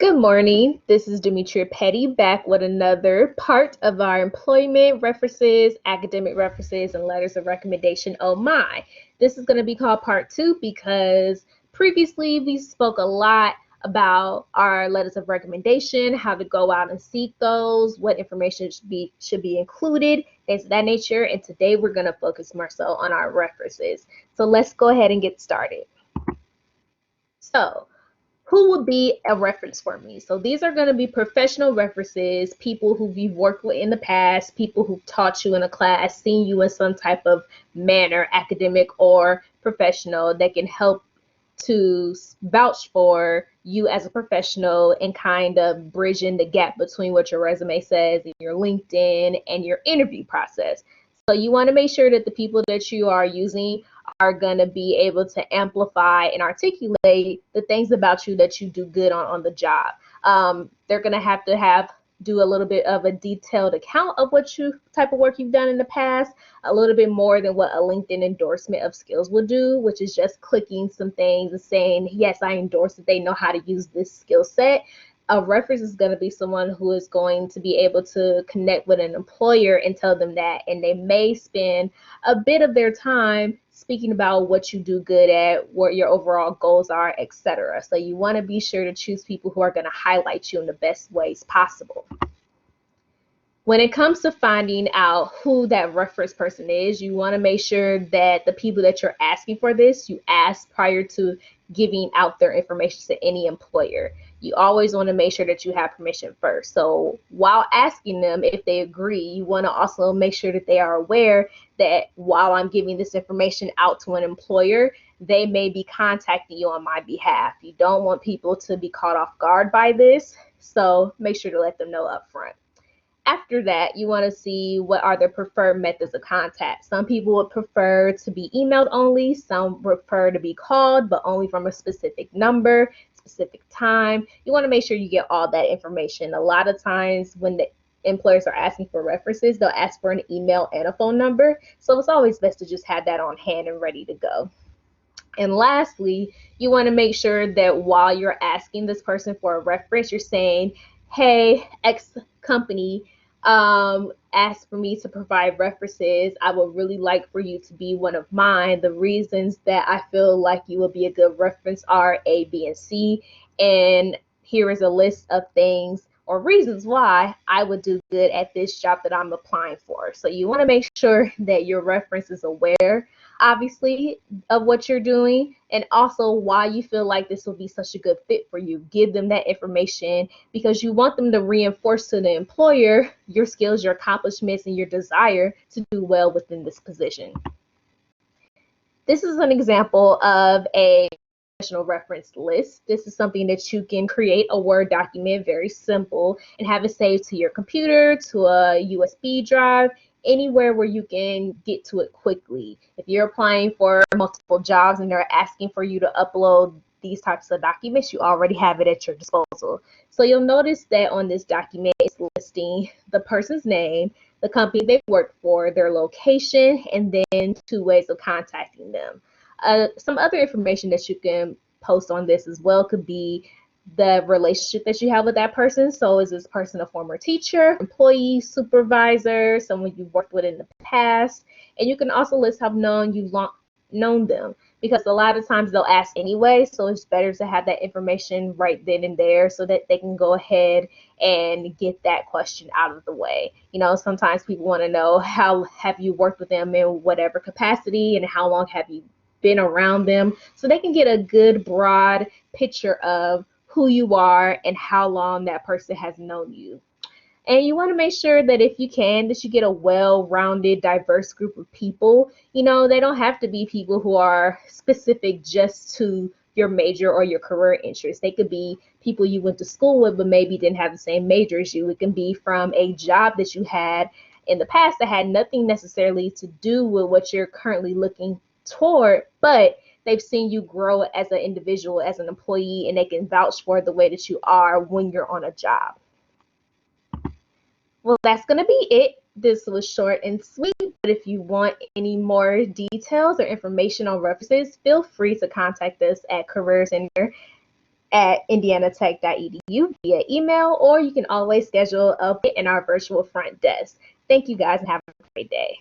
Good morning. This is Demetria Petty back with another part of our employment references, academic references, and letters of recommendation. Oh my. This is going to be called part two because previously we spoke a lot about our letters of recommendation, how to go out and seek those, what information should be included, things of that nature. And today we're going to focus more so on our references. So let's go ahead and get started. So who would be a reference for me? So these are going to be professional references, people who you've worked with in the past, people who've taught you in a class, seen you in some type of manner, academic or professional, that can help to vouch for you as a professional and kind of bridging the gap between what your resume says and your LinkedIn and your interview process. So you want to make sure that the people that you are using are going to be able to amplify and articulate the things about you that you do good on the job. They're going to have do a little bit of a detailed account of what you type of work you've done in the past, a little bit more than what a LinkedIn endorsement of skills would do, which is just clicking some things and saying, yes, I endorse that they know how to use this skill set. A reference is going to be someone who is going to be able to connect with an employer and tell them that, and they may spend a bit of their time speaking about what you do good at, what your overall goals are, etc. So you want to be sure to choose people who are going to highlight you in the best ways possible. When it comes to finding out who that reference person is, you want to make sure that the people that you're asking for this, you ask prior to giving out their information to any employer. You always want to make sure that you have permission first. So while asking them if they agree, you want to also make sure that they are aware that while I'm giving this information out to an employer, they may be contacting you on my behalf. You don't want people to be caught off guard by this, so make sure to let them know up front. After that, you want to see what are their preferred methods of contact. Some people would prefer to be emailed only. Some prefer to be called, but only from a specific number, specific time. You want to make sure you get all that information. A lot of times when the employers are asking for references, they'll ask for an email and a phone number. So it's always best to just have that on hand and ready to go. And lastly, you want to make sure that while you're asking this person for a reference, you're saying, hey, X company asked for me to provide references. I would really like for you to be one of mine. The reasons that I feel like you will be a good reference are A, B, and C. And here is a list of things or reasons why I would do good at this job that I'm applying for. So you want to make sure that your reference is aware, obviously, of what you're doing, and also why you feel like this will be such a good fit for you. Give them that information because you want them to reinforce to the employer your skills, your accomplishments, and your desire to do well within this position. This is an example of a professional reference list. This is something that you can create a Word document, very simple, and have it saved to your computer, to a USB drive, anywhere where you can get to it quickly. If you're applying for multiple jobs and they're asking for you to upload these types of documents, you already have it at your disposal. So you'll notice that on this document, it's listing the person's name, the company they work for, their location, and then 2 ways of contacting them. Some other information that you can post on this as well could be the relationship that you have with that person. So is this person a former teacher, employee, supervisor, someone you've worked with in the past? And you can also list how long you've known them, because a lot of times they'll ask anyway, so it's better to have that information right then and there so that they can go ahead and get that question out of the way. You know, sometimes people want to know how have you worked with them in whatever capacity and how long have you been around them, so they can get a good broad picture of who you are and how long that person has known you. And you want to make sure that if you can, that you get a well-rounded, diverse group of people. You know, they don't have to be people who are specific just to your major or your career interests. They could be people you went to school with, but maybe didn't have the same major as you. It can be from a job that you had in the past that had nothing necessarily to do with what you're currently looking toward, but they've seen you grow as an individual, as an employee, and they can vouch for the way that you are when you're on a job. Well, that's going to be it. This was short and sweet, but if you want any more details or information on references, feel free to contact us at Career Center at indianatech.edu via email, or you can always schedule a in our virtual front desk. Thank you guys and have a great day.